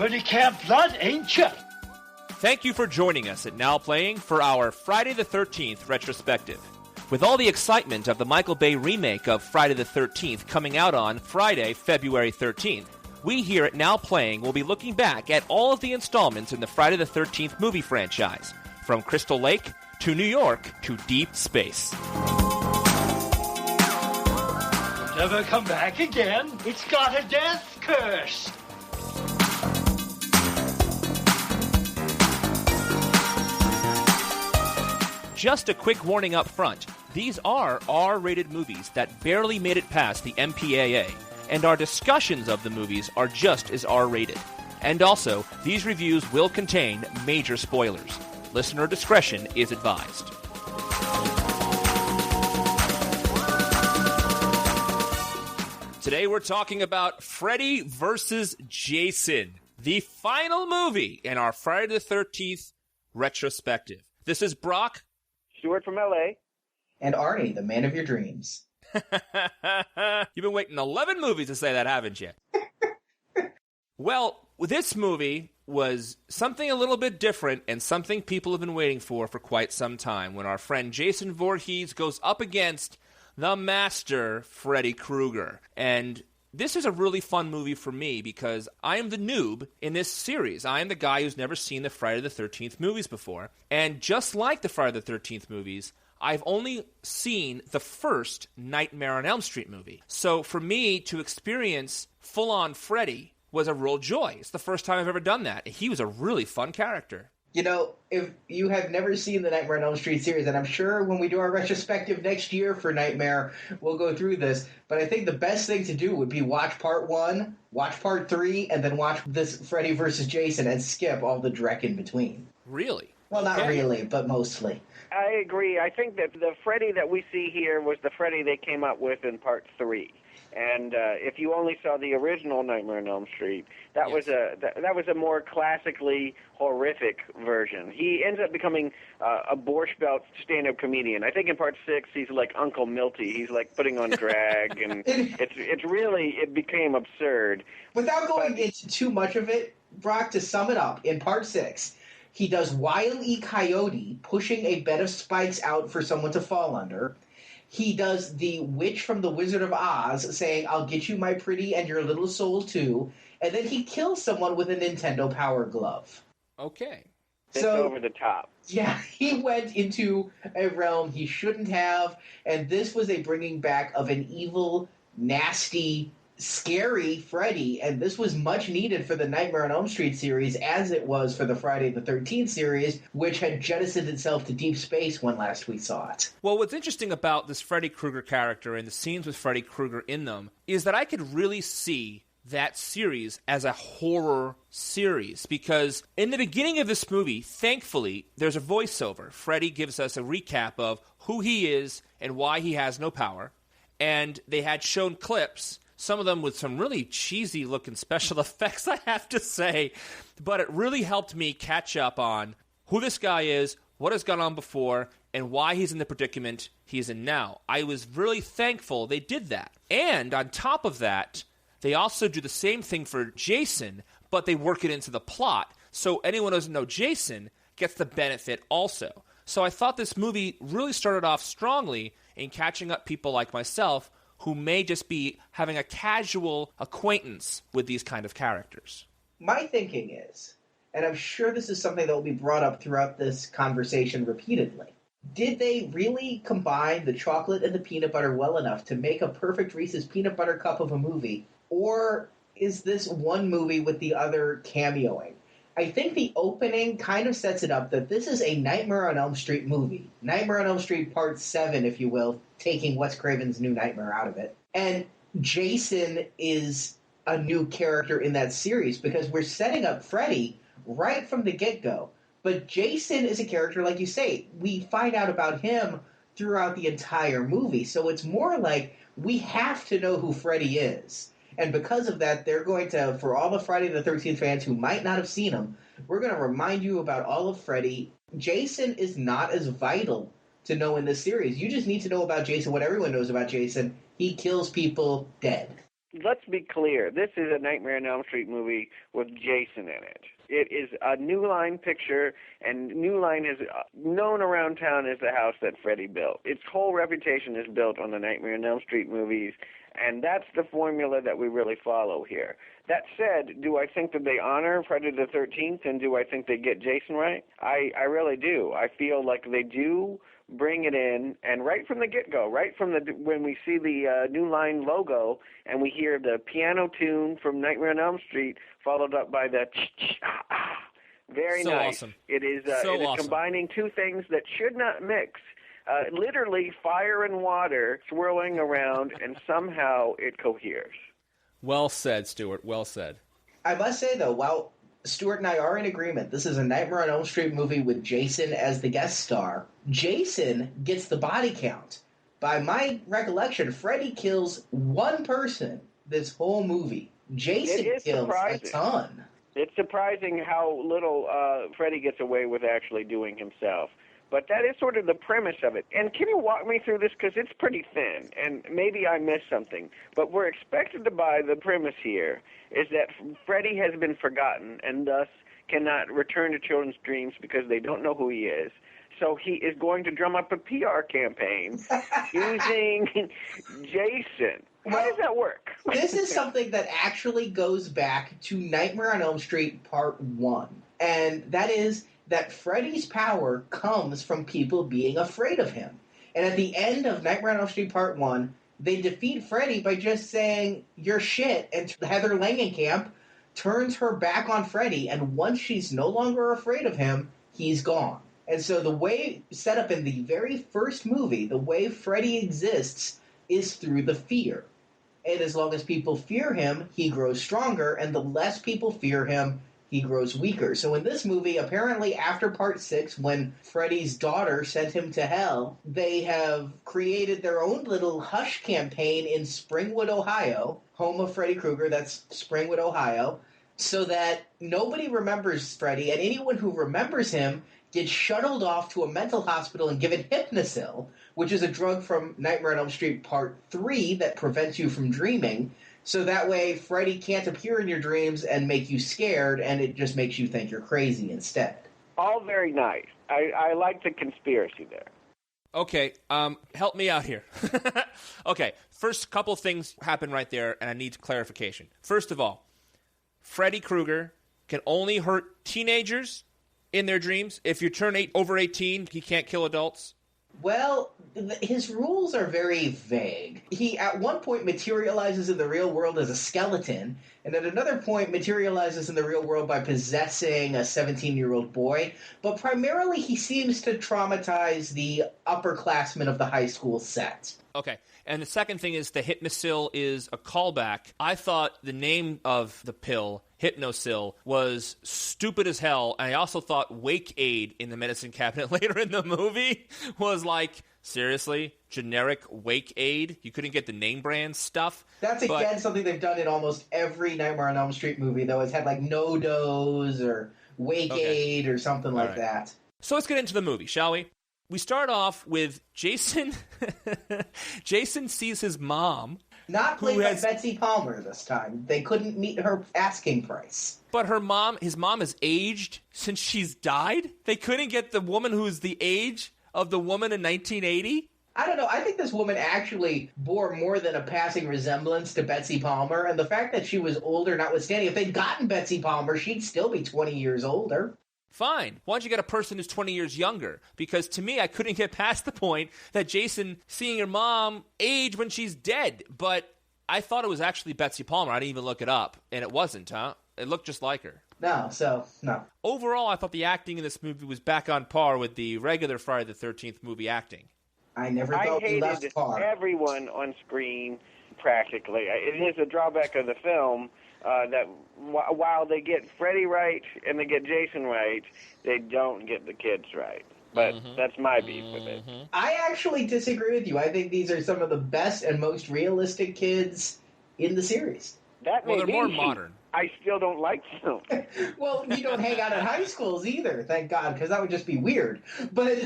Good at Camp Blood, ain't you? Thank you for joining us at Now Playing for our Friday the 13th retrospective. With all the excitement of the Michael Bay remake of Friday the 13th coming out on Friday, February 13th, we here at Now Playing will be looking back at all of the installments in the Friday the 13th movie franchise, from Crystal Lake to New York to deep space. It'll never come back again. It's got a death curse. Just a quick warning up front, these are R-rated movies that barely made it past the MPAA, and our discussions of the movies are just as R-rated. And also, these reviews will contain major spoilers. Listener discretion is advised. Today we're talking about Freddy vs. Jason, the final movie in our Friday the 13th retrospective. This is Brock. Stuart from L.A. And Arnie, the man of your dreams. You've been waiting 11 movies to say that, haven't you? Well, this movie was something a little bit different and something people have been waiting for quite some time, when our friend Jason Voorhees goes up against the master Freddy Krueger. And this is a really fun movie for me because I am the noob in this series. I am the guy who's never seen the Friday the 13th movies before. And just like the Friday the 13th movies, I've only seen the first Nightmare on Elm Street movie. So for me to experience full-on Freddy was a real joy. It's the first time I've ever done that. He was a really fun character. You know, if you have never seen the Nightmare on Elm Street series, and I'm sure when we do our retrospective next year for Nightmare, we'll go through this, but I think the best thing to do would be watch part 1, watch part 3, and then watch this Freddy vs. Jason and skip all the dreck in between. Really? Well, not really, but mostly. I agree. I think that the Freddy that we see here was the Freddy they came up with in part 3. And if you only saw the original Nightmare on Elm Street, that was a more classically horrific version. He ends up becoming a Borscht Belt stand-up comedian. I think in part 6 he's like Uncle Milty. He's like putting on drag, and it became absurd. Without going into too much of it, Brock, to sum it up, in part 6, he does Wile E. Coyote pushing a bed of spikes out for someone to fall under. He does the witch from the Wizard of Oz saying, "I'll get you, my pretty, and your little soul, too." And then he kills someone with a Nintendo Power Glove. Okay. It's over the top. Yeah, he went into a realm he shouldn't have, and this was a bringing back of an evil, nasty, scary Freddy, and this was much needed for the Nightmare on Elm Street series, as it was for the Friday the 13th series, which had jettisoned itself to deep space when last we saw it. Well, what's interesting about this Freddy Krueger character and the scenes with Freddy Krueger in them is that I could really see that series as a horror series, because in the beginning of this movie, thankfully, there's a voiceover. Freddy gives us a recap of who he is and why he has no power, and they had shown clips, some of them with some really cheesy-looking special effects, I have to say. But it really helped me catch up on who this guy is, what has gone on before, and why he's in the predicament he's in now. I was really thankful they did that. And on top of that, they also do the same thing for Jason, but they work it into the plot. So anyone who doesn't know Jason gets the benefit also. So I thought this movie really started off strongly in catching up people like myself who may just be having a casual acquaintance with these kind of characters. My thinking is, and I'm sure this is something that will be brought up throughout this conversation repeatedly, did they really combine the chocolate and the peanut butter well enough to make a perfect Reese's peanut butter cup of a movie, or is this one movie with the other cameoing? I think the opening kind of sets it up that this is a Nightmare on Elm Street movie. Nightmare on Elm Street Part 7, if you will, taking Wes Craven's New Nightmare out of it. And Jason is a new character in that series because we're setting up Freddy right from the get-go. But Jason is a character, like you say, we find out about him throughout the entire movie. So it's more like we have to know who Freddy is. And because of that, they're going to, for all the Friday the 13th fans who might not have seen him, we're going to remind you about all of Freddy. Jason is not as vital to know in this series. You just need to know about Jason what everyone knows about Jason. He kills people dead. let's be clear. This is a Nightmare on Elm Street movie with Jason in it. It is a New Line picture, and New Line is known around town as the house that Freddy built. Its whole reputation is built on the Nightmare on Elm Street movies, and that's the formula that we really follow here. That said, do I think that they honor Friday the 13th, and do I think they get Jason right? I really do. I feel like they do bring it in, and right from the get-go, right from when we see the New Line logo and we hear the piano tune from Nightmare on Elm Street, followed up by the very so nice. Awesome. It is awesome. combining two things that should not mix. Literally fire and water swirling around, and somehow it coheres. Well said, Stuart. Well said. I must say, though, while Stuart and I are in agreement, this is a Nightmare on Elm Street movie with Jason as the guest star. Jason gets the body count. By my recollection, Freddy kills one person this whole movie. Jason kills a ton. It's surprising how little Freddy gets away with actually doing himself. But that is sort of the premise of it. And can you walk me through this? Because it's pretty thin, and maybe I missed something. But we're expected to buy the premise here is that Freddy has been forgotten and thus cannot return to children's dreams because they don't know who he is. So he is going to drum up a PR campaign using Jason. How does that work? This is something that actually goes back to Nightmare on Elm Street Part 1. And that is that Freddy's power comes from people being afraid of him. And at the end of Nightmare on Elm Street Part 1, they defeat Freddy by just saying, "You're shit," and Heather Langenkamp turns her back on Freddy, and once she's no longer afraid of him, he's gone. And so the way set up in the very first movie, the way Freddy exists is through the fear. And as long as people fear him, he grows stronger, and the less people fear him, he grows weaker. So in this movie, apparently after Part 6, when Freddy's daughter sent him to hell, they have created their own little hush campaign in Springwood, Ohio, home of Freddy Krueger, that's Springwood, Ohio, so that nobody remembers Freddy, and anyone who remembers him gets shuttled off to a mental hospital and given Hypnosil, which is a drug from Nightmare on Elm Street Part 3 that prevents you from dreaming. So that way, Freddy can't appear in your dreams and make you scared, and it just makes you think you're crazy instead. All very nice. I like the conspiracy there. Okay, help me out here. Okay, first couple things happen right there, and I need clarification. First of all, Freddy Krueger can only hurt teenagers in their dreams. If you turn over 18, he can't kill adults. Well, his rules are very vague. He, at one point, materializes in the real world as a skeleton, and at another point materializes in the real world by possessing a 17-year-old boy, but primarily he seems to traumatize the upperclassmen of the high school set. Okay, and the second thing is the Hypnosil is a callback. I thought the name of the pill, Hypnosil, was stupid as hell, and I also thought Wake Aid in the medicine cabinet later in the movie was like, seriously, generic Wake Aid? You couldn't get the name brand stuff? That's, again, something they've done in almost every Nightmare on Elm Street movie, though. It's had, like, No-Dose or Wake Aid or something like that. So let's get into the movie, shall we? We start off with Jason. Jason sees his mom. Not played by Betsy Palmer this time. They couldn't meet her asking price. But his mom has aged since she's died? They couldn't get the woman who's the age of the woman in 1980? I don't know. I think this woman actually bore more than a passing resemblance to Betsy Palmer, and the fact that she was older notwithstanding, if they'd gotten Betsy Palmer, she'd still be 20 years older. Fine. Why don't you get a person who's 20 years younger? Because to me, I couldn't get past the point that Jason seeing your mom age when she's dead. But I thought it was actually Betsy Palmer. I didn't even look it up. And it wasn't, huh? It looked just like her. No. Overall, I thought the acting in this movie was back on par with the regular Friday the 13th movie acting. I never thought we left par. Everyone on screen, practically. It is a drawback of the film. That while they get Freddy right and they get Jason right, they don't get the kids right. But that's my beef with it. I actually disagree with you. I think these are some of the best and most realistic kids in the series. They're more modern. I still don't like them. Well, you don't hang out at high schools either, thank God, because that would just be weird. But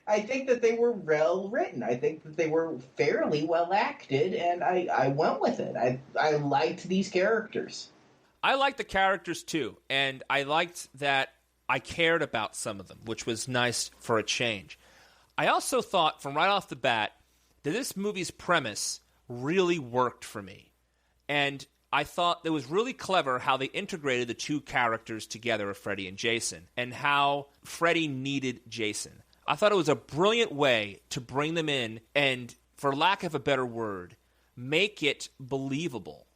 I think that they were well written. I think that they were fairly well acted, and I went with it. I liked these characters. I liked the characters too, and I liked that I cared about some of them, which was nice for a change. I also thought from right off the bat that this movie's premise really worked for me. And I thought it was really clever how they integrated the two characters together of Freddy and Jason, and how Freddy needed Jason. I thought it was a brilliant way to bring them in and, for lack of a better word, make it believable.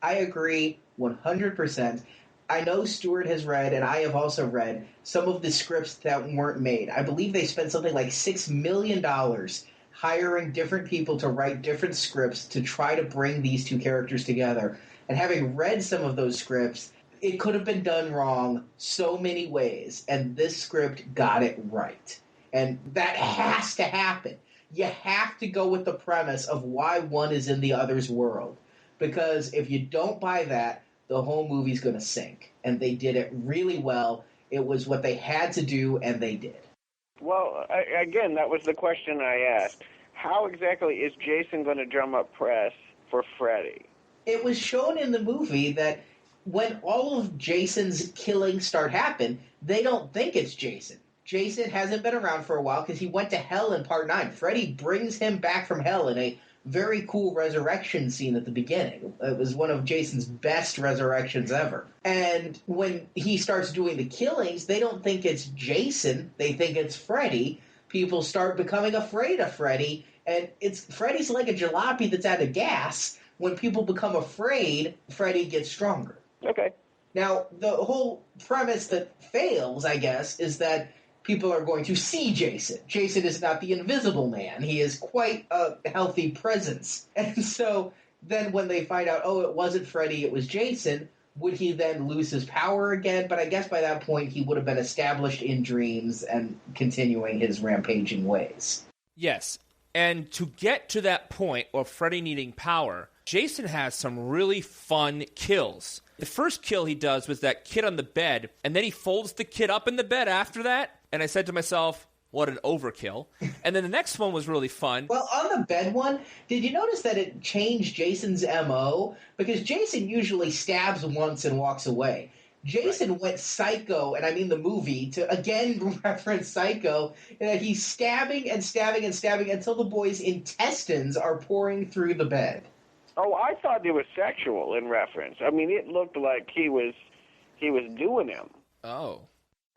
I agree 100%. I know Stuart has read, and I have also read, some of the scripts that weren't made. I believe they spent something like $6 million hiring different people to write different scripts to try to bring these two characters together. And having read some of those scripts, it could have been done wrong so many ways, and this script got it right. And that has to happen. You have to go with the premise of why one is in the other's world. Because if you don't buy that, the whole movie's going to sink. And they did it really well. It was what they had to do, and they did. Well, again, that was the question I asked. How exactly is Jason going to drum up press for Freddy? It was shown in the movie that when all of Jason's killings start happen, they don't think it's Jason. Jason hasn't been around for a while because he went to hell in Part 9. Freddy brings him back from hell in a very cool resurrection scene at the beginning. It was one of Jason's best resurrections ever. And when he starts doing the killings, they don't think it's Jason. They think it's Freddy. People start becoming afraid of Freddy. And Freddy's like a jalopy that's out of gas. When people become afraid, Freddy gets stronger. Okay. Now, the whole premise that fails, I guess, is that people are going to see Jason. Jason is not the Invisible Man. He is quite a healthy presence. And so then when they find out, oh, it wasn't Freddy, it was Jason, would he then lose his power again? But I guess by that point he would have been established in dreams and continuing his rampaging ways. Yes. And to get to that point of Freddy needing power, Jason has some really fun kills. The first kill he does was that kid on the bed, and then he folds the kid up in the bed after that. And I said to myself, what an overkill. And then the next one was really fun. Well, on the bed one, did you notice that it changed Jason's M.O.? Because Jason usually stabs once and walks away. Jason went psycho, and I mean the movie, to again reference Psycho. He's stabbing and stabbing and stabbing until the boy's intestines are pouring through the bed. Oh, I thought it was sexual in reference. I mean, it looked like he was doing him. Oh.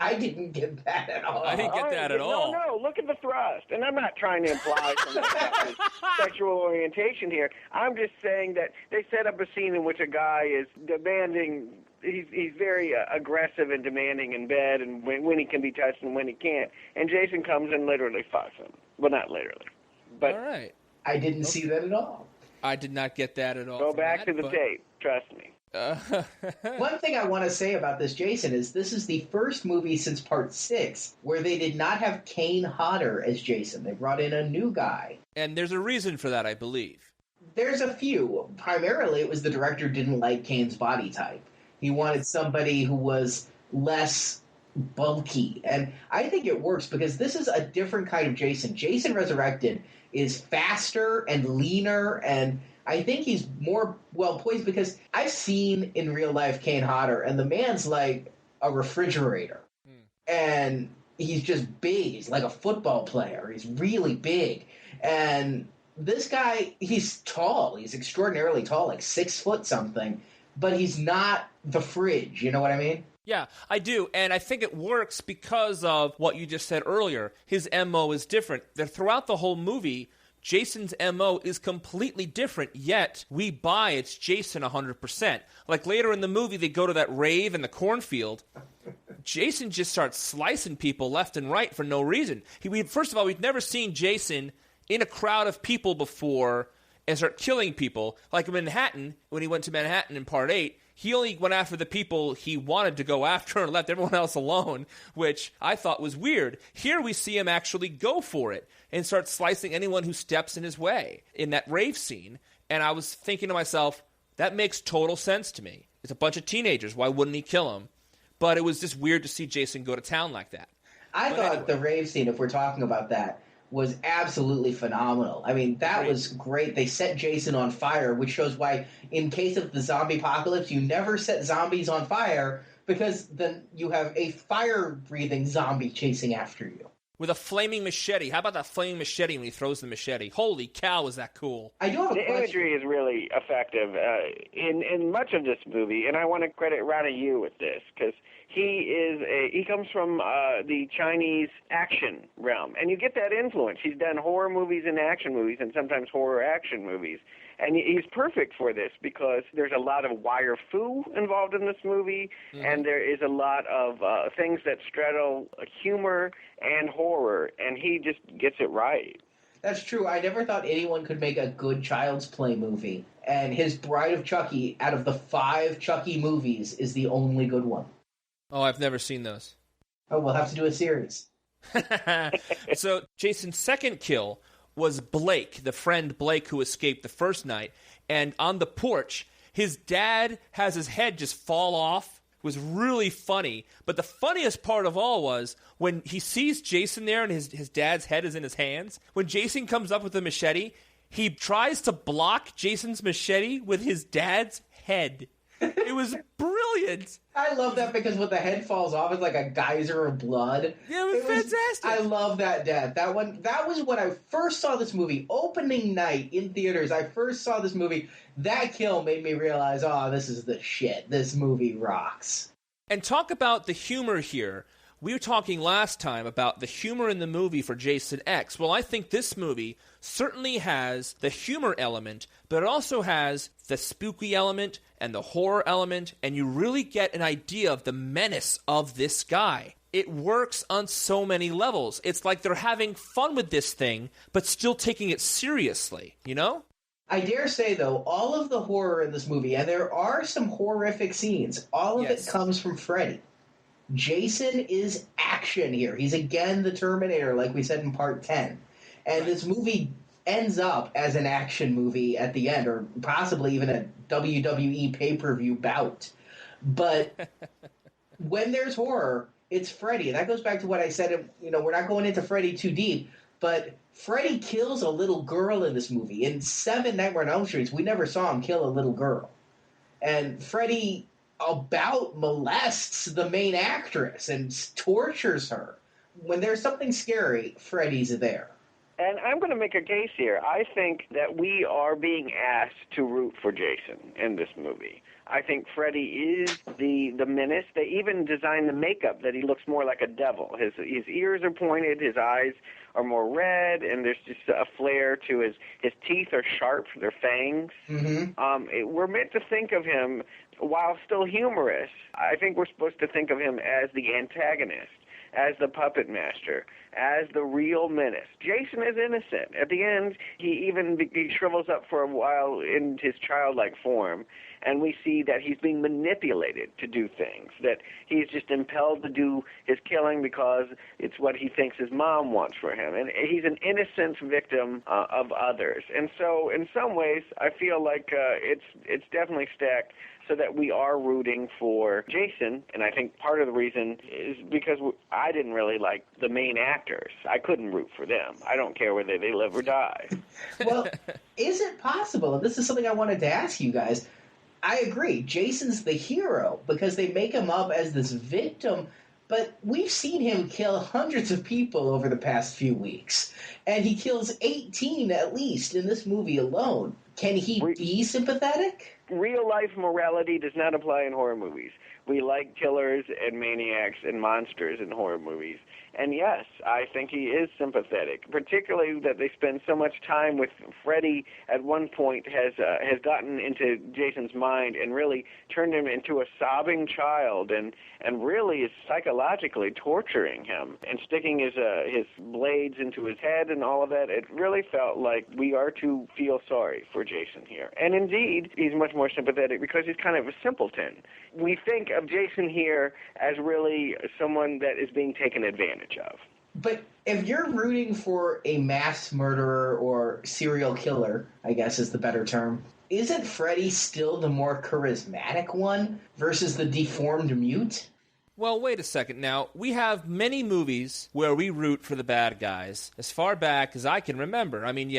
I didn't get that at all. I didn't get that at all. No, look at the thrust. And I'm not trying to imply some sexual orientation here. I'm just saying that they set up a scene in which a guy is demanding. He's very aggressive and demanding in bed, and when he can be touched and when he can't. And Jason comes and literally fucks him. Well, not literally. But all right. I didn't see that at all. I did not get that at all. Go back to the tape. Trust me. One thing I want to say about this Jason is this is the first movie since Part 6 where they did not have Kane Hodder as Jason. They brought in a new guy. And there's a reason for that, I believe. There's a few. Primarily, it was the director didn't like Kane's body type. He wanted somebody who was less bulky. And I think it works because this is a different kind of Jason. Jason Resurrected is faster and leaner, and I think he's more well-poised because I've seen in real life Kane Hodder, and the man's like a refrigerator. And he's just big. He's like a football player. He's really big. And this guy, he's tall. He's extraordinarily tall, like 6 foot something. But he's not the fridge. You know what I mean? Yeah, I do, and I think it works because of what you just said earlier. His M.O. is different. Throughout the whole movie, Jason's M.O. is completely different, yet we buy it's Jason 100%. Like later in the movie, they go to that rave in the cornfield. Jason just starts slicing people left and right for no reason. First of all, we've never seen Jason in a crowd of people before and start killing people. Like in Manhattan, when he went to Manhattan in Part 8, he only went after the people he wanted to go after and left everyone else alone, which I thought was weird. Here we see him actually go for it and start slicing anyone who steps in his way in that rave scene. And I was thinking to myself, that makes total sense to me. It's a bunch of teenagers. Why wouldn't he kill them? But it was just weird to see Jason go to town like that. I thought the rave scene, if we're talking about that, was absolutely phenomenal. I mean, that was great. They set Jason on fire, which shows why, in case of the zombie apocalypse, you never set zombies on fire, because then you have a fire-breathing zombie chasing after you. With a flaming machete. How about that flaming machete when he throws the machete? Holy cow, is that cool. The imagery is really effective in much of this movie, and I want to credit Ronnie Yu with this, because he comes from the Chinese action realm, and you get that influence. He's done horror movies and action movies, and sometimes horror action movies. And he's perfect for this because there's a lot of wire fu involved in this movie, and there is a lot of things that straddle humor and horror, and he just gets it right. That's true. I never thought anyone could make a good Child's Play movie, and his Bride of Chucky, out of the 5 Chucky movies, is the only good one. Oh, I've never seen those. Oh, we'll have to do a series. So Jason's second kill was Blake, the friend Blake who escaped the first night. And on the porch, his dad has his head just fall off. It was really funny. But the funniest part of all was when he sees Jason there and his dad's head is in his hands. When Jason comes up with the machete, he tries to block Jason's machete with his dad's head. It was brilliant. I love that because when the head falls off, it's like a geyser of blood. Yeah, it was fantastic. I love that death. That was when I first saw this movie. Opening night in theaters, I first saw this movie. That kill made me realize, this is the shit. This movie rocks. And talk about the humor here. We were talking last time about the humor in the movie for Jason X. Well, I think this movie certainly has the humor element, but it also has the spooky element and the horror element, and you really get an idea of the menace of this guy. It works on so many levels. It's like they're having fun with this thing, but still taking it seriously, you know? I dare say, though, all of the horror in this movie, and there are some horrific scenes, all of it comes from Freddy. Jason is action here. He's again the Terminator, like we said in Part 10. And this movie ends up as an action movie at the end, or possibly even a WWE pay-per-view bout. But when there's horror, it's Freddy. And that goes back to what I said, we're not going into Freddy too deep, but Freddy kills a little girl in this movie. In 7 Nightmare on Elm Street, we never saw him kill a little girl. And Freddy about molests the main actress and tortures her. When there's something scary, Freddy's there. And I'm going to make a case here. I think that we are being asked to root for Jason in this movie. I think Freddy is the menace. They even designed the makeup that he looks more like a devil. His ears are pointed, his eyes are more red, and there's just a flare to his teeth are sharp, they're fangs. We're meant to think of him, while still humorous, I think we're supposed to think of him as the antagonist, as the puppet master, as the real menace. Jason is innocent. At the end, he shrivels up for a while in his childlike form, and we see that he's being manipulated to do things, that he's just impelled to do his killing because it's what he thinks his mom wants for him. And he's an innocent victim of others. And so in some ways, I feel like it's definitely stacked so that we are rooting for Jason, and I think part of the reason is because I didn't really like the main actors. I couldn't root for them. I don't care whether they live or die. Well, is it possible, and this is something I wanted to ask you guys, I agree, Jason's the hero because they make him up as this victim, but we've seen him kill hundreds of people over the past few weeks, and he kills 18 at least in this movie alone. Can he be sympathetic? Real-life morality does not apply in horror movies. We like killers and maniacs and monsters in horror movies. And yes, I think he is sympathetic, particularly that they spend so much time with Freddy at one point has gotten into Jason's mind and really turned him into a sobbing child and really is psychologically torturing him and sticking his blades into his head and all of that. It really felt like we are to feel sorry for Jason here. And indeed, he's much more sympathetic because he's kind of a simpleton. We think of Jason here as really someone that is being taken advantage of. But if you're rooting for a mass murderer or serial killer, I guess is the better term, isn't Freddy still the more charismatic one versus the deformed mute? Well, wait a second now. We have many movies where we root for the bad guys as far back as I can remember. I mean,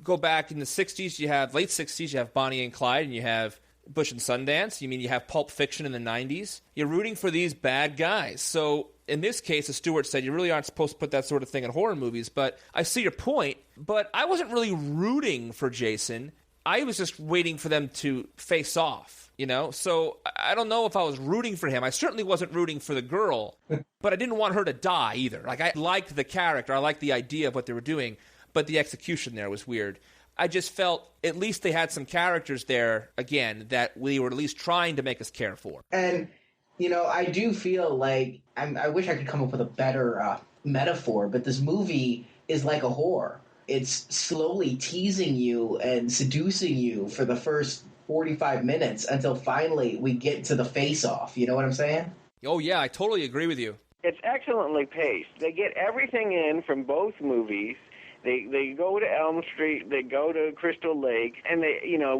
go back in the 60s, late 60s, you have Bonnie and Clyde, and you have Bush and Sundance. You have Pulp Fiction in the 90s. You're rooting for these bad guys. So in this case, as Stuart said, you really aren't supposed to put that sort of thing in horror movies. But I see your point. But I wasn't really rooting for Jason. I was just waiting for them to face off. So I don't know if I was rooting for him. I certainly wasn't rooting for the girl, but I didn't want her to die either. Like, I liked the character. I liked the idea of what they were doing, but the execution there was weird. I just felt at least they had some characters there, again, that we were at least trying to make us care for. And, I do feel like, I wish I could come up with a better metaphor, but this movie is like a whore. It's slowly teasing you and seducing you for the first 45 minutes until finally we get to the face-off. You know what I'm saying? Oh, yeah, I totally agree with you. It's excellently paced. They get everything in from both movies. They go to Elm Street, they go to Crystal Lake, and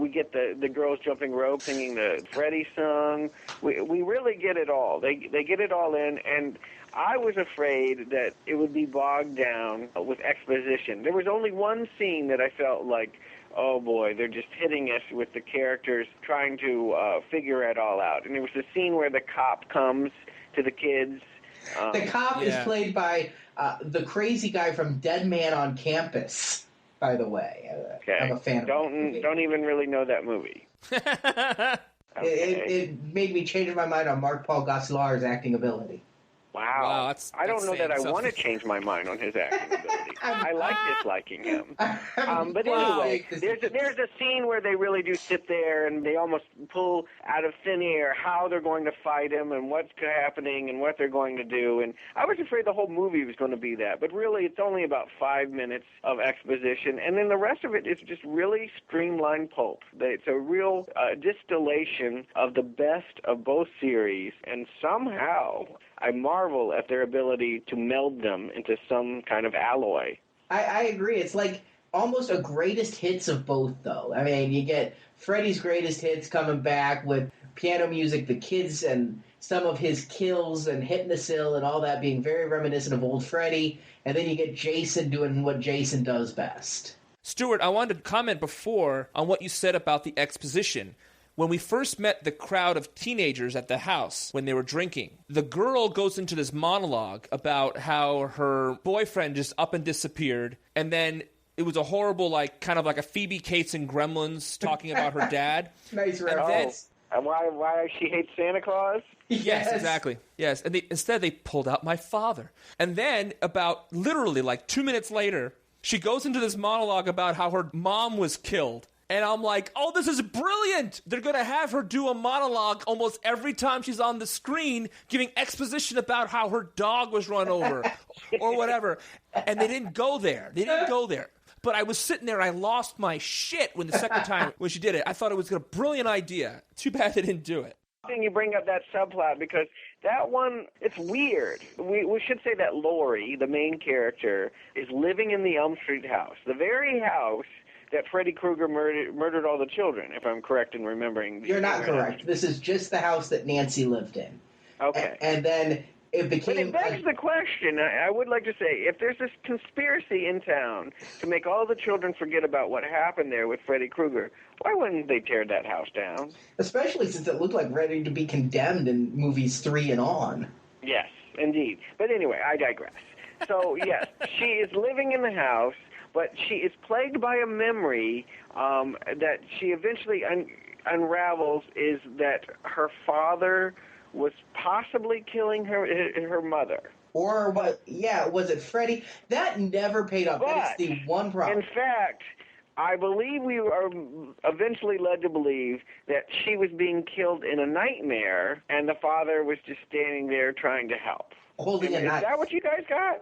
we get the girls jumping rope singing the Freddy song. We really get it all. They get it all in, and I was afraid that it would be bogged down with exposition. There was only one scene that I felt like, oh boy, they're just hitting us with the characters trying to figure it all out. And it was the scene where the cop comes to the kids. The cop is played by the crazy guy from Dead Man on Campus, by the way. Okay. I'm a fan of that movie. Don't even really know that movie. Okay. It made me change my mind on Mark Paul Gosselaar's acting ability. Wow. I don't know that I want to change my mind on his acting ability. I like disliking him. But anyway, there's a scene where they really do sit there and they almost pull out of thin air how they're going to fight him and what's happening and what they're going to do. And I was afraid the whole movie was going to be that. But really, it's only about 5 minutes of exposition. And then the rest of it is just really streamlined pulp. It's a real distillation of the best of both series. And somehow I marvel at their ability to meld them into some kind of alloy. I agree. It's like almost a greatest hits of both, though. I mean, you get Freddy's greatest hits coming back with piano music, the kids, and some of his kills and Hypnosil and all that being very reminiscent of old Freddy. And then you get Jason doing what Jason does best. Stuart, I wanted to comment before on what you said about the exposition. When we first met the crowd of teenagers at the house when they were drinking, the girl goes into this monologue about how her boyfriend just up and disappeared, and then it was a horrible, kind of like a Phoebe Cates and Gremlins talking about her dad. Nice reference. And why she hates Santa Claus? Yes, exactly. Yes, and instead they pulled out my father. And then about literally 2 minutes later, she goes into this monologue about how her mom was killed. And I'm like, oh, this is brilliant. They're going to have her do a monologue almost every time she's on the screen, giving exposition about how her dog was run over or whatever. And they didn't go there. But I was sitting there, I lost my shit when the second time when she did it. I thought it was a brilliant idea. Too bad they didn't do it. You bring up that subplot because that one, it's weird. We should say that Laurie, the main character, is living in the Elm Street house, the very house that Freddy Krueger murdered all the children, if I'm correct in remembering. You're not correct. This is just the house that Nancy lived in. Okay. And then it became... But it begs the question, I would like to say, if there's this conspiracy in town to make all the children forget about what happened there with Freddy Krueger, why wouldn't they tear that house down? Especially since it looked like ready to be condemned in movies 3 and on. Yes, indeed. But anyway, I digress. So, yes, she is living in the house, but she is plagued by a memory that she eventually unravels is that her father was possibly killing her mother. Or what? Yeah, was it Freddy? That never paid off. That is the one problem. In fact, I believe we are eventually led to believe that she was being killed in a nightmare, and the father was just standing there trying to help. Holding a knife. Is that what you guys got?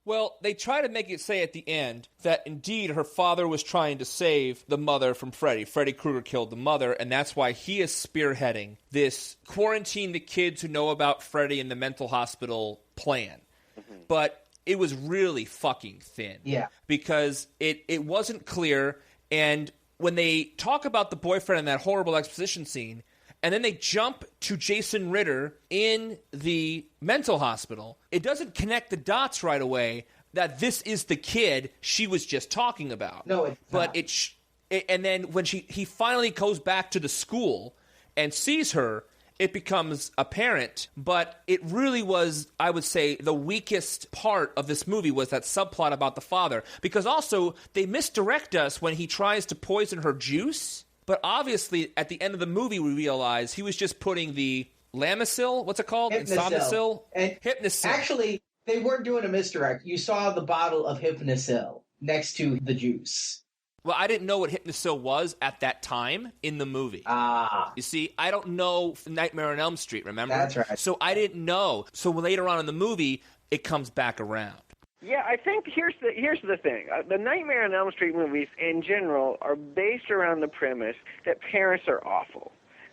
Well, they try to make it say at the end that indeed her father was trying to save the mother from Freddy. Freddy Krueger killed the mother, and that's why he is spearheading this quarantine the kids who know about Freddy in the mental hospital plan. Mm-hmm. But it was really fucking thin. Yeah. Because it wasn't clear, and when they talk about the boyfriend in that horrible exposition scene, and then they jump to Jason Ritter in the mental hospital, it doesn't connect the dots right away that this is the kid she was just talking about. No, it's but not. And then when he finally goes back to the school and sees her, it becomes apparent, but it really was, I would say, the weakest part of this movie was that subplot about the father. Because also, they misdirect us when he tries to poison her juice, but obviously, at the end of the movie, we realize he was just putting the Lamisil, what's it called? Hypnosil. Hypnosil. Actually, they weren't doing a misdirect. You saw the bottle of Hypnosil next to the juice. Well, I didn't know what Hypnosil was at that time in the movie. Ah. You see, I don't know Nightmare on Elm Street, remember? That's right. So I didn't know. So later on in the movie, it comes back around. Yeah, I think here's the thing. The Nightmare on Elm Street movies in general are based around the premise that parents are awful.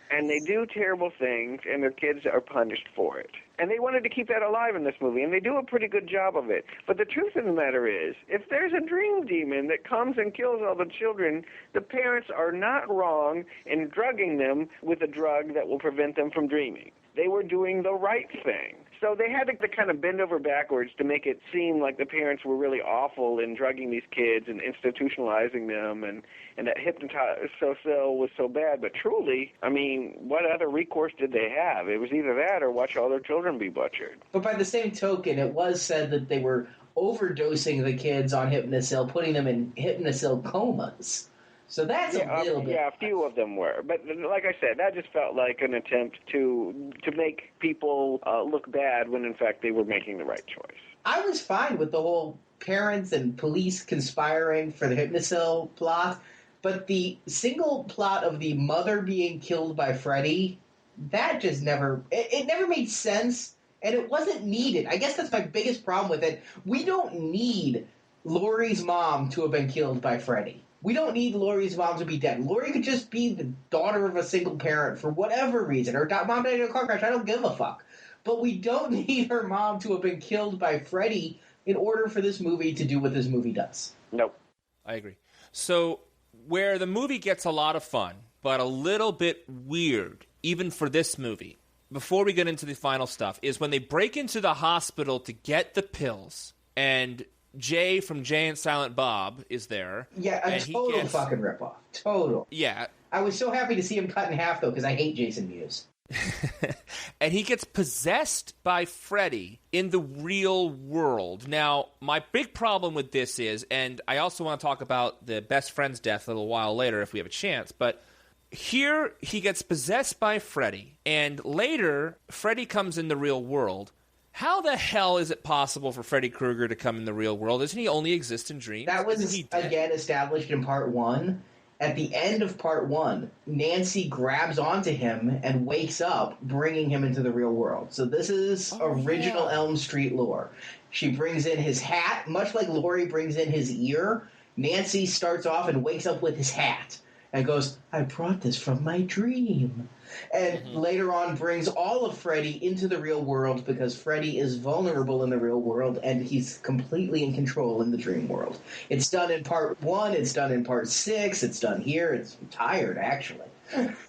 And they do terrible things, and their kids are punished for it. And they wanted to keep that alive in this movie, and they do a pretty good job of it. But the truth of the matter is, if there's a dream demon that comes and kills all the children, the parents are not wrong in drugging them with a drug that will prevent them from dreaming. They were doing the right thing. So they had to kind of bend over backwards to make it seem like the parents were really awful in drugging these kids and institutionalizing them, and that Hypnosil was so bad. But truly, I mean, what other recourse did they have? It was either that or watch all their children be butchered. But by the same token, it was said that they were overdosing the kids on Hypnosil, putting them in Hypnosil comas. So that's a little bit... Yeah, a few of them were. But like I said, that just felt like an attempt to make people look bad when, in fact, they were making the right choice. I was fine with the whole parents and police conspiring for the Hypnosil plot, but the single plot of the mother being killed by Freddy, that just never... It never made sense, and it wasn't needed. I guess that's my biggest problem with it. We don't need Laurie's mom to have been killed by Freddy. We don't need Laurie's mom to be dead. Laurie could just be the daughter of a single parent for whatever reason. Her mom died in a car crash. I don't give a fuck. But we don't need her mom to have been killed by Freddy in order for this movie to do what this movie does. Nope. I agree. So where the movie gets a lot of fun, but a little bit weird, even for this movie, before we get into the final stuff, is when they break into the hospital to get the pills, and Jay from Jay and Silent Bob is there. Yeah, a total fucking ripoff. Total. Yeah. I was so happy to see him cut in half, though, because I hate Jason Mewes. And he gets possessed by Freddy in the real world. Now, my big problem with this is, and I also want to talk about the best friend's death a little while later if we have a chance, but here he gets possessed by Freddy, and later Freddy comes in the real world. How the hell is it possible for Freddy Krueger to come in the real world? Doesn't he only exist in dreams? That was, again, established in part one. At the end of part one, Nancy grabs onto him and wakes up, bringing him into the real world. So this is original Elm Street lore. She brings in his hat, much like Laurie brings in his ear. Nancy starts off and wakes up with his hat and goes, I brought this from my dream. And later on brings all of Freddy into the real world because Freddy is vulnerable in the real world and he's completely in control in the dream world. It's done in part one, it's done in part 6, it's done here. It's tired, actually.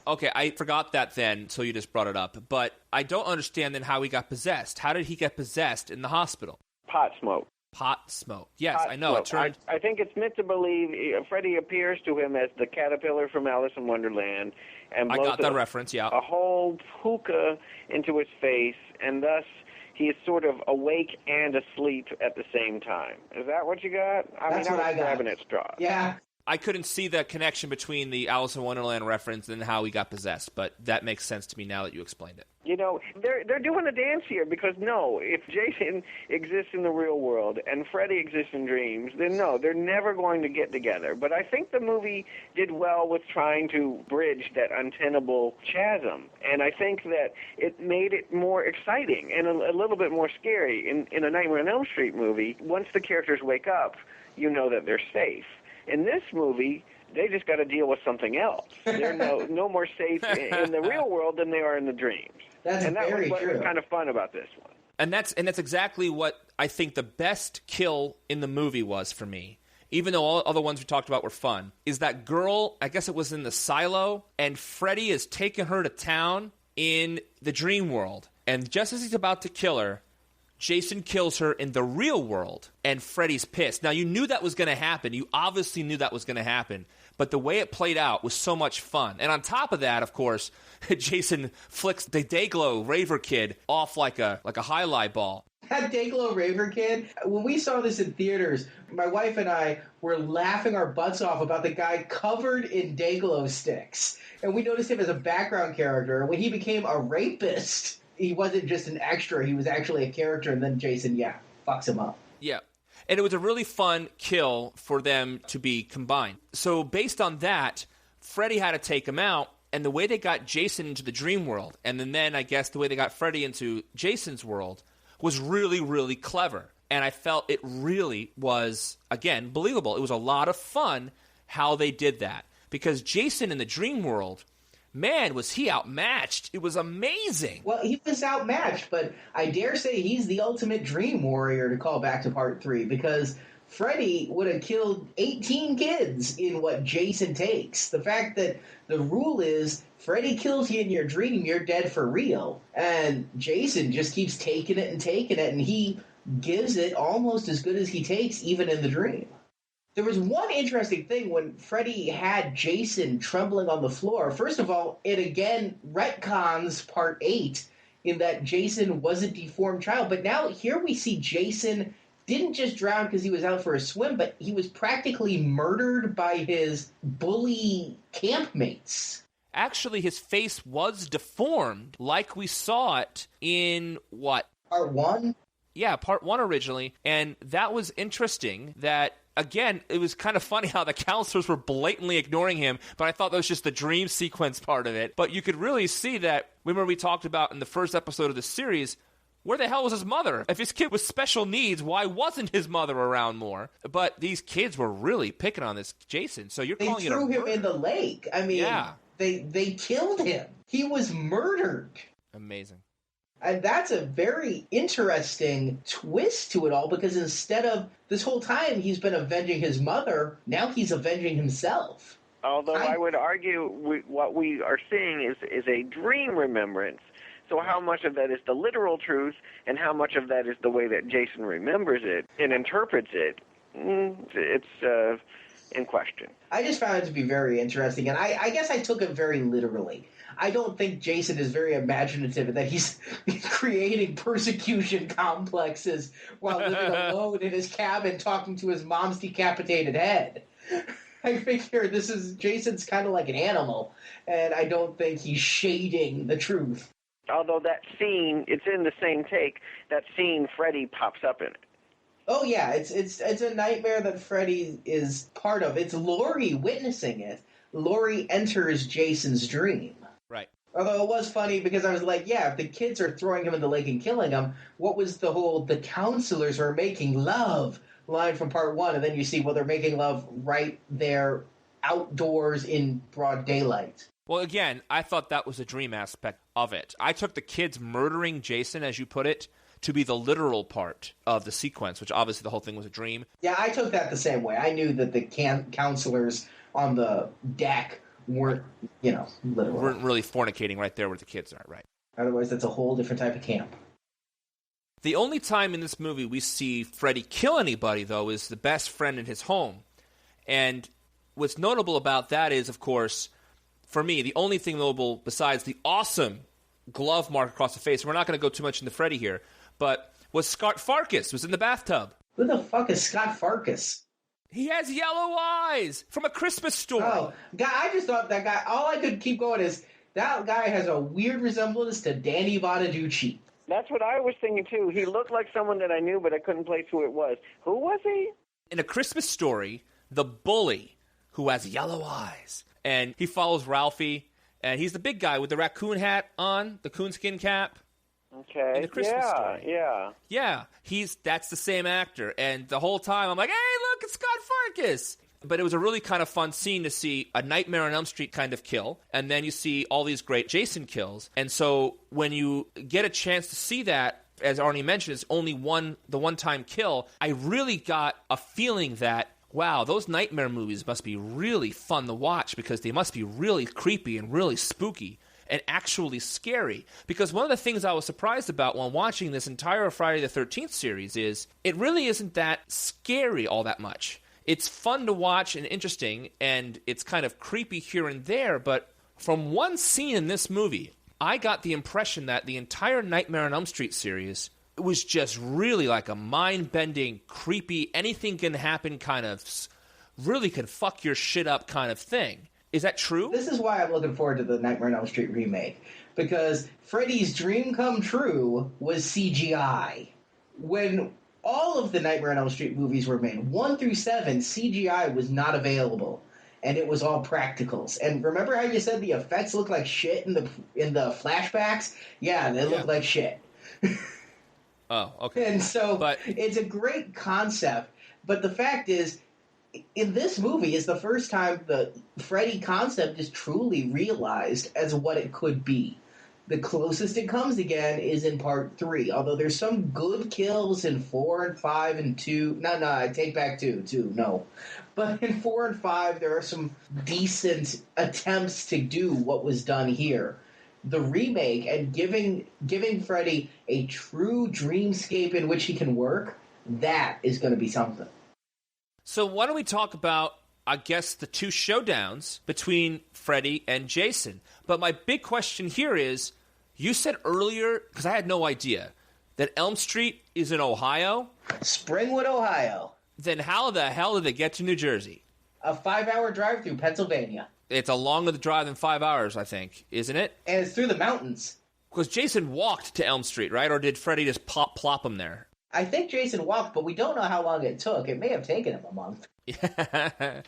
Okay, I forgot that then, so you just brought it up. But I don't understand then how he got possessed. How did he get possessed in the hospital? Pot smoke. Pot smoke. Yes, Pot I know. smoke. I think it's meant to believe Freddy appears to him as the caterpillar from Alice in Wonderland and blows reference, yeah. a whole hookah into his face, and thus he is sort of awake and asleep at the same time. Is that what you got? I was grabbing at straws. Yeah. I couldn't see the connection between the Alice in Wonderland reference and how he got possessed, but that makes sense to me now that you explained it. You know, they're doing a dance here because, no, if Jason exists in the real world and Freddy exists in dreams, then no, they're never going to get together. But I think the movie did well with trying to bridge that untenable chasm, and I think that it made it more exciting and a little bit more scary. In a Nightmare on Elm Street movie, once the characters wake up, you know that they're safe. In this movie, they just got to deal with something else. They're no more safe in the real world than they are in the dreams. That was what true. was kind of fun about this one. And that's exactly what I think the best kill in the movie was for me, even though all other ones we talked about were fun, is that girl, I guess it was in the silo, and Freddy is taking her to town in the dream world. And just as he's about to kill her, Jason kills her in the real world, and Freddy's pissed. Now, you knew that was going to happen. You obviously knew that was going to happen. But the way it played out was so much fun. And on top of that, of course, Jason flicks the Dayglow Raver Kid off like a highlight ball. That Dayglow Raver Kid, when we saw this in theaters, my wife and I were laughing our butts off about the guy covered in Dayglow sticks. And we noticed him as a background character. When he became a rapist, he wasn't just an extra, he was actually a character, and then Jason, fucks him up. Yeah. And it was a really fun kill for them to be combined. So based on that, Freddy had to take him out, and the way they got Jason into the dream world, and then I guess the way they got Freddy into Jason's world, was really, really clever. And I felt it really was, again, believable. It was a lot of fun how they did that. Because Jason in the dream world, man, was he outmatched. It was amazing. Well, he was outmatched, but I dare say he's the ultimate dream warrior, to call back to part 3, because Freddy would have killed 18 kids in what Jason takes. The fact that the rule is Freddy kills you in your dream, you're dead for real. And Jason just keeps taking it, and he gives it almost as good as he takes, even in the dream. There was one interesting thing when Freddy had Jason trembling on the floor. First of all, it again retcons part 8 in that Jason was a deformed child. But now here we see Jason didn't just drown because he was out for a swim, but he was practically murdered by his bully campmates. Actually, his face was deformed like we saw it in what? Part 1? Yeah, part 1 originally. And that was interesting that, again, it was kind of funny how the counselors were blatantly ignoring him, but I thought that was just the dream sequence part of it. But you could really see that, remember we talked about in the first episode of the series, where the hell was his mother? If his kid with special needs, why wasn't his mother around more? But these kids were really picking on this Jason, so you're calling it a murder. They threw him in the lake. I mean, they killed him. He was murdered. Amazing. And that's a very interesting twist to it all, because instead of this whole time he's been avenging his mother, now he's avenging himself. Although I would argue what we are seeing is a dream remembrance. So how much of that is the literal truth, and how much of that is the way that Jason remembers it and interprets it? It's in question. I just found it to be very interesting, and I guess I took it very literally. I don't think Jason is very imaginative, and that he's creating persecution complexes while living alone in his cabin talking to his mom's decapitated head. I figure Jason's kind of like an animal, and I don't think he's shading the truth. Although that scene, it's in the same take, that scene, Freddy pops up in it. Oh yeah, it's a nightmare that Freddy is part of. It's Laurie witnessing it. Laurie enters Jason's dream. Right. Although it was funny because I was like, yeah, if the kids are throwing him in the lake and killing him, what was the counselors are making love line from part 1, and then you see, well, they're making love right there outdoors in broad daylight. Well, again, I thought that was a dream aspect of it. I took the kids murdering Jason, as you put it, to be the literal part of the sequence, which obviously the whole thing was a dream. Yeah, I took that the same way. I knew that the counselors on the deck weren't, literal. Weren't really fornicating right there where the kids are, right? Otherwise, that's a whole different type of camp. The only time in this movie we see Freddy kill anybody, though, is the best friend in his home. And what's notable about that is, of course, for me, the only thing notable besides the awesome glove mark across the face, we're not going to go too much into Freddy here, but was Scott Farkas was in the bathtub. Who the fuck is Scott Farkas? He has yellow eyes from A Christmas Story. Oh, God, I just thought that guy, all I could keep going is, that guy has a weird resemblance to Danny Bonaducci. That's what I was thinking, too. He looked like someone that I knew, but I couldn't place who it was. Who was he? In A Christmas Story, the bully who has yellow eyes. And he follows Ralphie, and he's the big guy with the raccoon hat on, the coonskin cap. Okay. In The Christmas Story. Yeah. Yeah, that's the same actor. And the whole time I'm like, hey, look, it's Scott Farkas. But it was a really kind of fun scene to see a Nightmare on Elm Street kind of kill, and then you see all these great Jason kills. And so when you get a chance to see that, as Arnie mentioned, it's only the one-time kill, I really got a feeling that wow, those nightmare movies must be really fun to watch because they must be really creepy and really spooky and actually scary. Because one of the things I was surprised about when watching this entire Friday the 13th series is it really isn't that scary all that much. It's fun to watch and interesting, and it's kind of creepy here and there, but from one scene in this movie, I got the impression that the entire Nightmare on Elm Street series was just really like a mind-bending, creepy, anything can happen kind of, really can fuck your shit up kind of thing. Is that true? This is why I'm looking forward to the Nightmare on Elm Street remake, because Freddy's dream come true was CGI. When all of the Nightmare on Elm Street movies were made, 1 through 7, CGI was not available, and it was all practicals. And remember how you said the effects look like shit in the flashbacks? Yeah, they look like shit. Oh, okay. And so it's a great concept, but the fact is, in this movie is the first time the Freddy concept is truly realized as what it could be. The closest it comes again is in part 3, although there's some good kills in 4 and 5 and 2. No, I take back 2, no. But in 4 and 5, there are some decent attempts to do what was done here. The remake and giving Freddy a true dreamscape in which he can work, that is going to be something. So why don't we talk about, I guess, the two showdowns between Freddy and Jason. But my big question here is, you said earlier, because I had no idea, that Elm Street is in Ohio? Springwood, Ohio. Then how the hell did they get to New Jersey? A 5-hour drive through Pennsylvania. It's a longer drive than 5 hours, I think, isn't it? And it's through the mountains. Because Jason walked to Elm Street, right? Or did Freddy just plop him there? I think Jason walked, but we don't know how long it took. It may have taken him a month.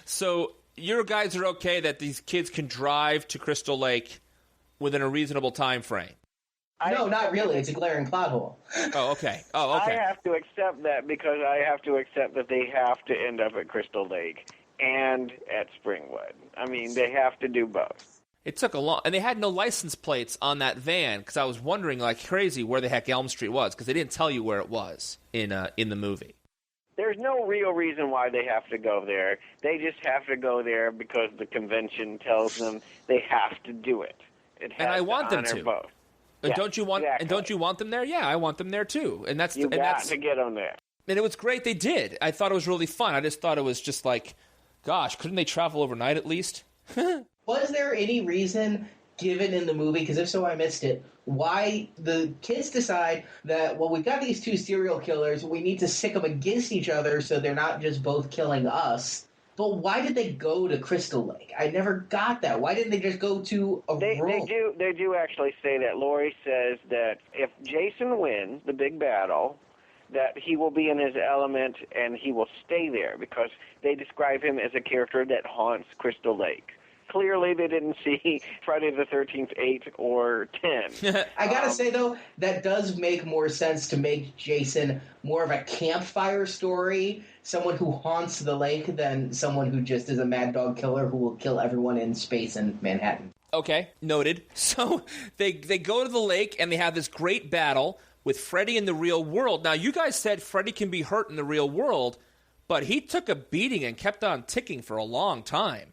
So your guys are okay that these kids can drive to Crystal Lake within a reasonable time frame? No, not really. It's a glaring plot hole. Oh, okay. I have to accept that because I have to accept that they have to end up at Crystal Lake and at Springwood. I mean, they have to do both. It took a long... And they had no license plates on that van, because I was wondering like crazy where the heck Elm Street was, because they didn't tell you where it was in the movie. There's no real reason why they have to go there. They just have to go there because the convention tells them they have to do it. It has and I want to them to. Both. And Yeah, don't you want? exactly. And don't you want them there? Yeah, I want them there too. And that's You and got that's, to get them there. And it was great they did. I thought it was really fun. I just thought it was just like, gosh, couldn't they travel overnight at least? Was there any reason given in the movie, because if so I missed it, why the kids decide that, well, we've got these two serial killers, we need to sick them against each other so they're not just both killing us? But why did they go to Crystal Lake? I never got that. Why didn't they just go to a room? They do actually say that. Laurie says that if Jason wins the big battle, that he will be in his element and he will stay there because they describe him as a character that haunts Crystal Lake. Clearly, they didn't see Friday the 13th 8 or 10. I gotta say, though, that does make more sense to make Jason more of a campfire story, someone who haunts the lake, than someone who just is a mad dog killer who will kill everyone in space in Manhattan. Okay, noted. So they go to the lake and they have this great battle with Freddy in the real world. Now, you guys said Freddy can be hurt in the real world, but he took a beating and kept on ticking for a long time.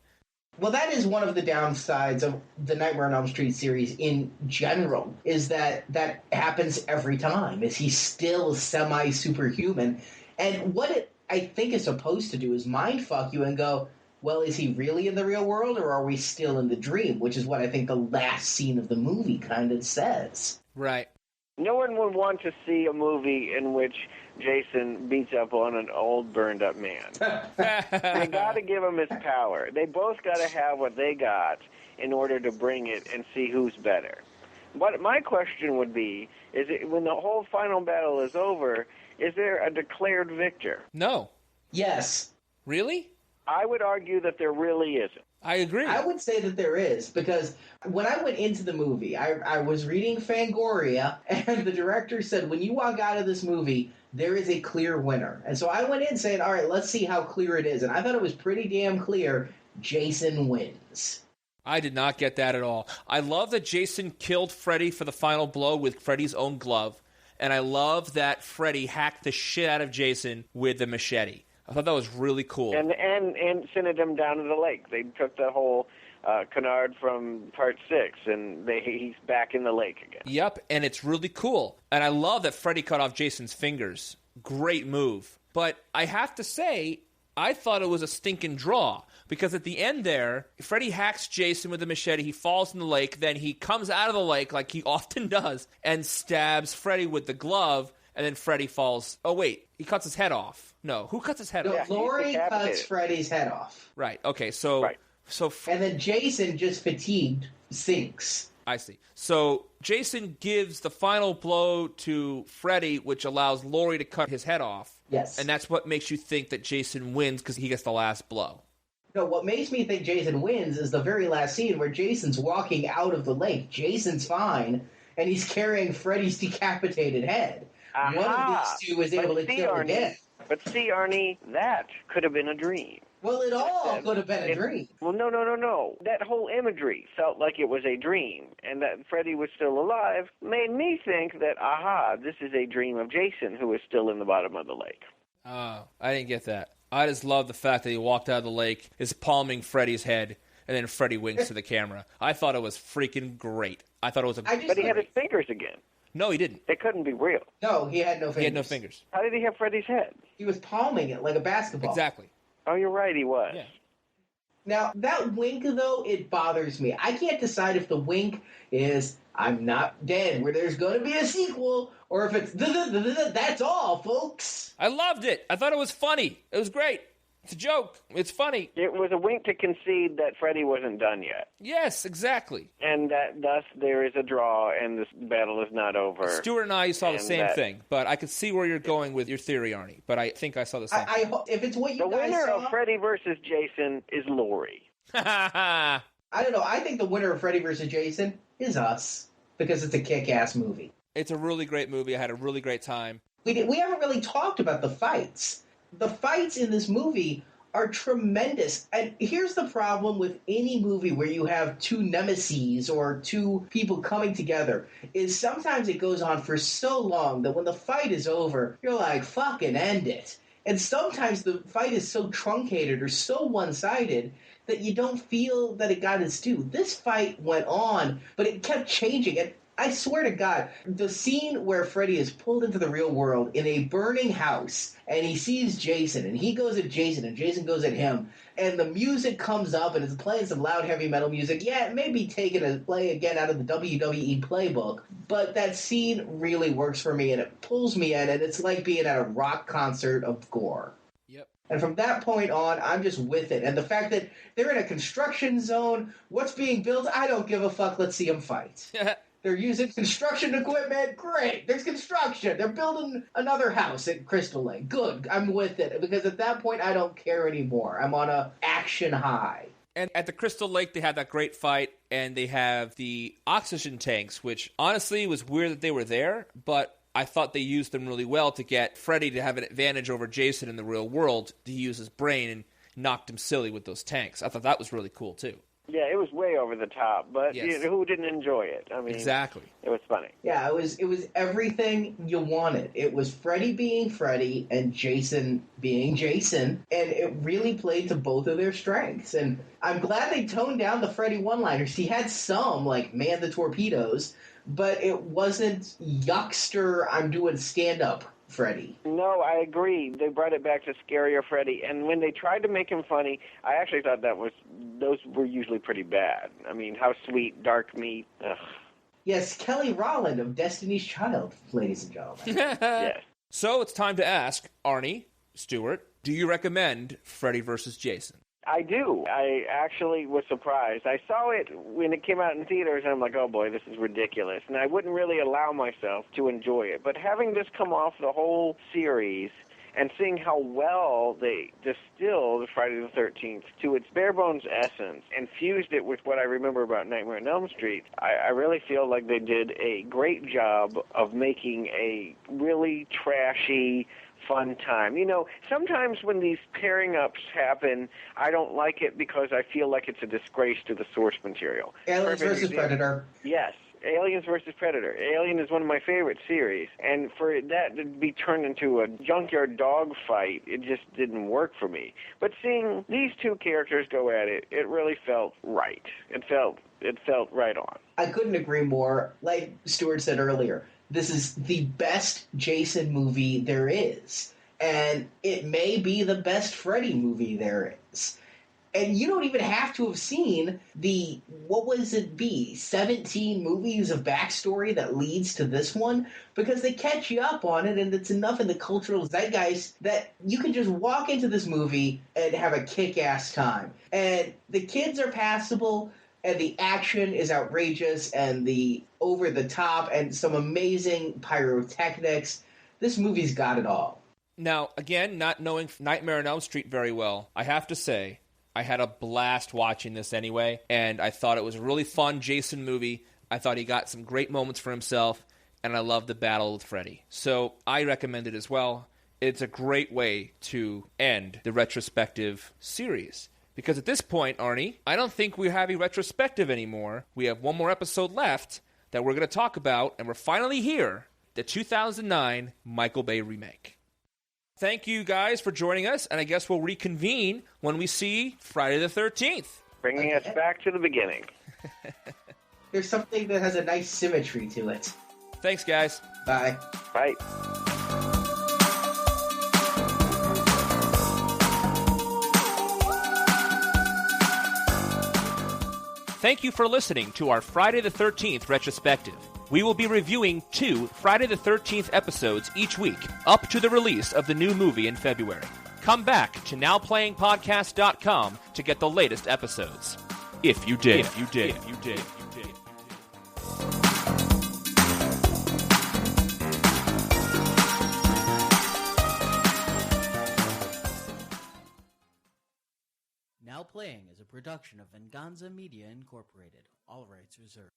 Well, that is one of the downsides of the Nightmare on Elm Street series in general, is that happens every time, is he's still semi-superhuman. And what it, I think, is supposed to do is mindfuck you and go, well, is he really in the real world, or are we still in the dream? Which is what I think the last scene of the movie kind of says. Right. No one would want to see a movie in which Jason beats up on an old, burned-up man. They got to give him his power. They both got to have what they got in order to bring it and see who's better. But my question would be, when the whole final battle is over, is there a declared victor? No. Yes. Really? I would argue that there really isn't. I agree. I would say that there is, because when I went into the movie, I was reading Fangoria, and the director said, when you walk out of this movie, there is a clear winner. And so I went in saying, all right, let's see how clear it is. And I thought it was pretty damn clear. Jason wins. I did not get that at all. I love that Jason killed Freddy for the final blow with Freddy's own glove. And I love that Freddy hacked the shit out of Jason with the machete. I thought that was really cool. And sent him down to the lake. They took the whole canard from part 6, and he's back in the lake again. Yep, and it's really cool. And I love that Freddy cut off Jason's fingers. Great move. But I have to say, I thought it was a stinking draw. Because at the end there, Freddy hacks Jason with a machete, he falls in the lake, then he comes out of the lake, like he often does, and stabs Freddy with the glove, and then Freddy falls. Oh, wait, he cuts his head off. No, who cuts his head off? Laurie cuts Freddy's head off. Right, okay, so... Right. And then Jason, just fatigued, sinks. I see. So Jason gives the final blow to Freddy, which allows Laurie to cut his head off. Yes. And that's what makes you think that Jason wins, because he gets the last blow. No, what makes me think Jason wins is the very last scene where Jason's walking out of the lake. Jason's fine, and he's carrying Freddy's decapitated head. Aha. One of these two is able to kill Arnie, again. But see, Arnie, that could have been a dream. Well, it all could have been a dream. Well, no. That whole imagery felt like it was a dream, and that Freddy was still alive made me think that, this is a dream of Jason, who is still in the bottom of the lake. Oh, I didn't get that. I just love the fact that he walked out of the lake, is palming Freddy's head, and then Freddy winks to the camera. I thought it was freaking great. I thought it was But he had his fingers again. No, he didn't. It couldn't be real. No, he had no fingers. He had no fingers. How did he have Freddy's head? He was palming it like a basketball. Exactly. Oh, you're right, he was. Yeah. Now, that wink, though, it bothers me. I can't decide if the wink is, I'm not dead, where there's going to be a sequel, or if it's, that's all, folks. I loved it. I thought it was funny. It was great. It's a joke. It's funny. It was a wink to concede that Freddy wasn't done yet. Yes, exactly. And that thus there is a draw, and this battle is not over. Stuart and I saw the same thing, but I could see where you're going with your theory, Arnie. But I think I saw the same thing. If it's what you the guys winner saw, of Freddy versus Jason is Laurie. I don't know. I think the winner of Freddy versus Jason is us, because it's a kick-ass movie. It's a really great movie. I had a really great time. We haven't really talked about the fights. The fights in this movie are tremendous. And here's the problem with any movie where you have two nemeses or two people coming together, is sometimes it goes on for so long that when the fight is over, you're like, fucking end it. And sometimes the fight is so truncated or so one-sided that you don't feel that it got its due. This fight went on, but it kept changing. And I swear to God, the scene where Freddy is pulled into the real world in a burning house, and he sees Jason, and he goes at Jason, and Jason goes at him, and the music comes up, and it's playing some loud, heavy metal music. Yeah, it may be taken a play again out of the WWE playbook, but that scene really works for me, and it pulls me in, and it's like being at a rock concert of gore. Yep. And from that point on, I'm just with it. And the fact that they're in a construction zone, what's being built, I don't give a fuck, let's see them fight. They're using construction equipment. Great. There's construction. They're building another house at Crystal Lake. Good. I'm with it. Because at that point, I don't care anymore. I'm on a action high. And at the Crystal Lake, they had that great fight, and they have the oxygen tanks, which honestly was weird that they were there, but I thought they used them really well to get Freddy to have an advantage over Jason in the real world, to use his brain and knocked him silly with those tanks. I thought that was really cool, too. Yeah, it was way over the top, but Yes. who didn't enjoy it? I mean, Exactly. It was funny. Yeah, it was everything you wanted. It was Freddy being Freddy and Jason being Jason, and it really played to both of their strengths. And I'm glad they toned down the Freddy one-liners. He had some, like, man the torpedoes, but it wasn't yuckster, I'm doing stand-up Freddy. No, I agree. They brought it back to scarier Freddy, and when they tried to make him funny, I actually thought those were usually pretty bad. I mean, how sweet, dark meat. Ugh. Yes, Kelly Rowland of Destiny's Child, ladies and gentlemen. Yes. So it's time to ask, Arnie, Stuart, do you recommend Freddy vs. Jason? I do. I actually was surprised. I saw it when it came out in theaters, and I'm like, oh boy, this is ridiculous. And I wouldn't really allow myself to enjoy it. But having this come off the whole series and seeing how well they distilled Friday the 13th to its bare-bones essence and fused it with what I remember about Nightmare on Elm Street, I really feel like they did a great job of making a really trashy, fun time. You know, sometimes when these pairing ups happen, I don't like it because I feel like it's a disgrace to the source material. Aliens versus Predator. Yes. Aliens versus Predator. Alien is one of my favorite series, and for that to be turned into a junkyard dog fight, it just didn't work for me. But seeing these two characters go at it, it really felt right. It felt right on. I couldn't agree more. Like Stuart said earlier, this is the best Jason movie there is. And it may be the best Freddy movie there is. And you don't even have to have seen the, 17 movies of backstory that leads to this one, because they catch you up on it, and it's enough in the cultural zeitgeist that you can just walk into this movie and have a kick-ass time. And the kids are passable, and the action is outrageous, and the over-the-top, and some amazing pyrotechnics. This movie's got it all. Now, again, not knowing Nightmare on Elm Street very well, I have to say, I had a blast watching this anyway, and I thought it was a really fun Jason movie. I thought he got some great moments for himself, and I loved the battle with Freddy. So I recommend it as well. It's a great way to end the retrospective series. Because at this point, Arnie, I don't think we have a retrospective anymore. We have one more episode left that we're going to talk about, and we're finally here, the 2009 Michael Bay remake. Thank you guys for joining us, and I guess we'll reconvene when we see Friday the 13th. Bringing us back to the beginning. There's something that has a nice symmetry to it. Thanks, guys. Bye. Bye. Thank you for listening to our Friday the 13th retrospective. We will be reviewing 2 Friday the 13th episodes each week, up to the release of the new movie in February. Come back to NowPlayingPodcast.com to get the latest episodes. If you did. Now Playing is a production of Venganza Media Incorporated. All rights reserved.